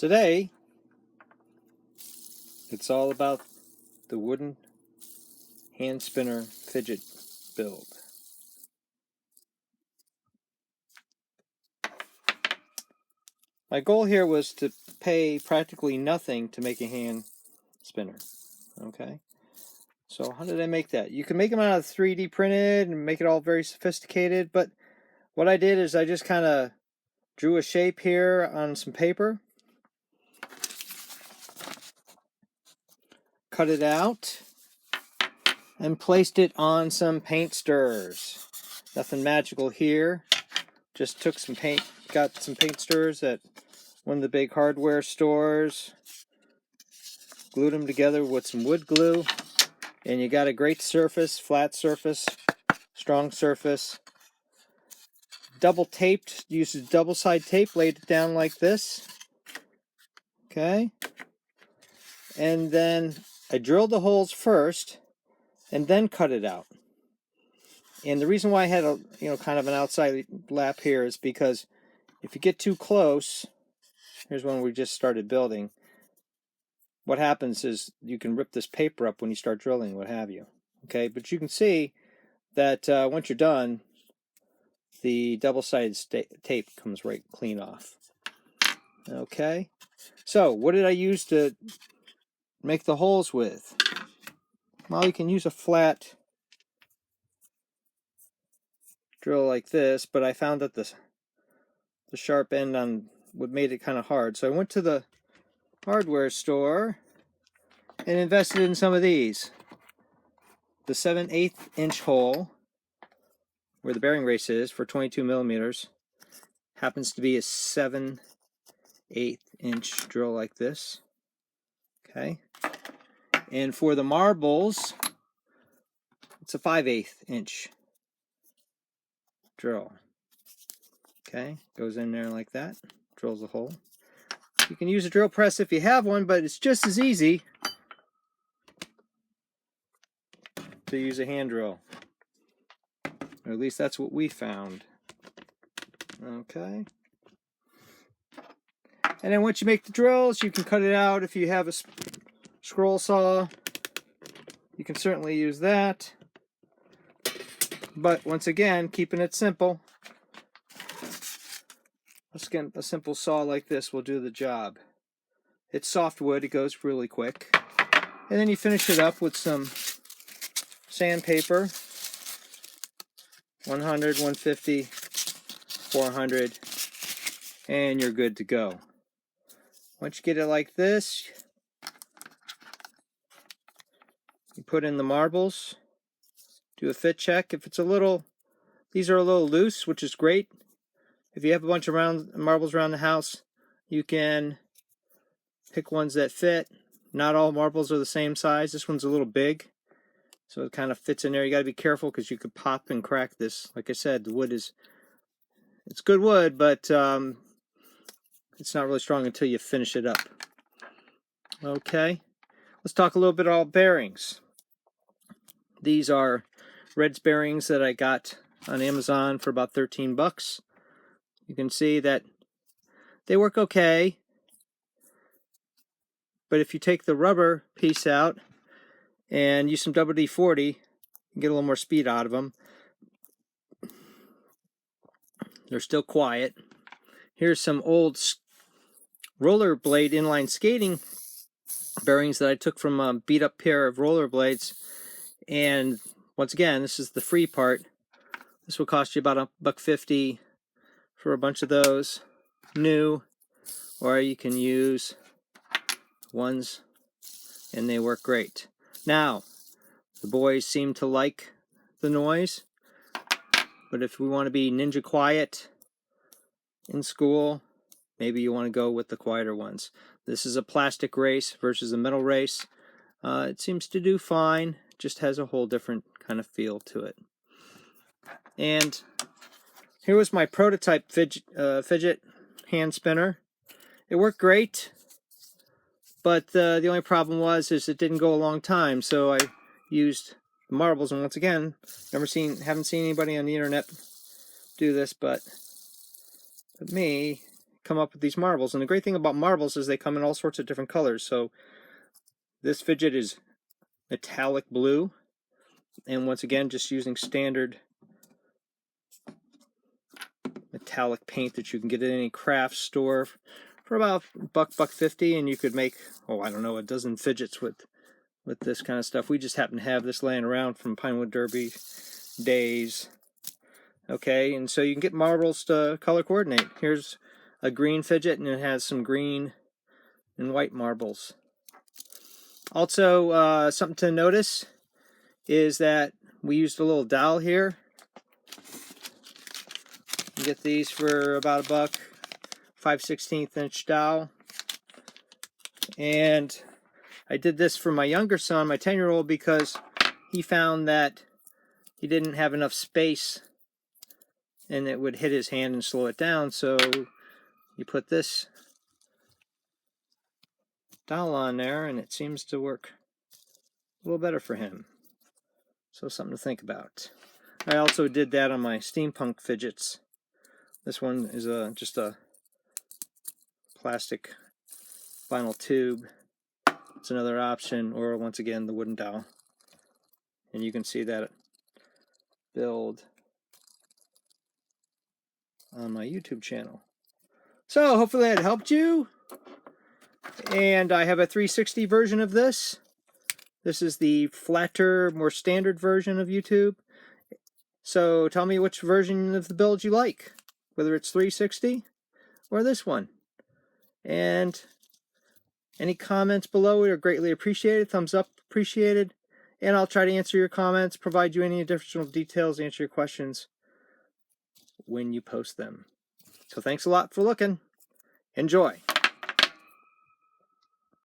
Today, it's all about the wooden hand spinner fidget build. My goal here was to pay practically nothing to make a hand spinner. Okay, so how did I make that? You can make them out of 3D printed and make it all very sophisticated, but what I did is I just kind of drew a shape here on some paper, cut it out, and placed it on some paint stirrers. Nothing magical here. Just took some paint, got some paint stirrers at one of the big hardware stores, glued them together with some wood glue, and you got a great surface, flat surface, strong surface. Double taped, used double side tape, laid it down like this. Okay. And then I drilled the holes first and then cut it out. And the reason why I had a kind of an outside lap here is because if you get too close, here's one we just started building. What happens is you can rip this paper up when you start drilling, what have you. Okay, but you can see that once you're done, the double-sided tape comes right clean off. Okay, so what did I use to make the holes with? Well, you can use a flat drill like this, but I found that the sharp end on what made it kind of hard. So I went to the hardware store and invested in some of these. The 7/8 inch hole where the bearing race is for 22 millimeters happens to be a 7/8 inch drill like this. Okay, and for the marbles, it's a 5/8 inch drill. Okay, goes in there like that, drills a hole. You can use a drill press if you have one, but it's just as easy to use a hand drill. Or at least that's what we found. Okay. And then once you make the drills, you can cut it out. If you have a scroll saw, you can certainly use that. But once again, keeping it simple, a simple saw like this will do the job. It's soft wood, it goes really quick. And then you finish it up with some sandpaper, 100, 150, 400, and you're good to go. Once you get it like this, you put in the marbles, do a fit check. If it's these are a little loose, which is great. If you have a bunch of marbles around the house, you can pick ones that fit. Not all marbles are the same size. This one's a little big, so it kind of fits in there. You got to be careful because you could pop and crack this. Like I said, the wood it's good wood, but it's not really strong until you finish it up. Okay, let's talk a little bit about bearings. These are Red's bearings that I got on Amazon for about 13 bucks. You can see that they work okay, but if you take the rubber piece out and use some WD-40, you can get a little more speed out of them. They're still quiet. Here's some old rollerblade inline skating bearings that I took from a beat up pair of rollerblades. And once again, this is the free part. This will cost you about $1.50 for a bunch of those new, or you can use ones and they work great. Now, the boys seem to like the noise, but if we want to be ninja quiet in school, maybe you want to go with the quieter ones. This is a plastic race versus a metal race. It seems to do fine, just has a whole different kind of feel to it. And here was my prototype fidget hand spinner. It worked great, but the only problem is it didn't go a long time, so I used the marbles. And once again, haven't seen anybody on the internet do this, but me, come up with these marbles. And the great thing about marbles is they come in all sorts of different colors. So this fidget is metallic blue, and once again, just using standard metallic paint that you can get at any craft store for about $1.50, and you could make, oh, I don't know, a dozen fidgets with this kind of stuff. We just happen to have this laying around from Pinewood Derby days. Okay, and so you can get marbles to color coordinate. Here's a green fidget, and it has some green and white marbles. Also, something to notice is that we used a little dowel here. You get these for about $1, 5/16 inch dowel. And I did this for my younger son, my 10-year-old, because he found that he didn't have enough space and it would hit his hand and slow it down. So you put this dowel on there and it seems to work a little better for him. So something to think about. I also did that on my steampunk fidgets. This one is just a plastic vinyl tube. It's another option, or once again the wooden dowel. And you can see that build on my YouTube channel. So hopefully that helped you. And I have a 360 version of this. This is the flatter, more standard version of YouTube. So tell me which version of the build you like, whether it's 360 or this one. And any comments below are greatly appreciated. Thumbs up appreciated. And I'll try to answer your comments, provide you any additional details, answer your questions when you post them. So thanks a lot for looking. Enjoy.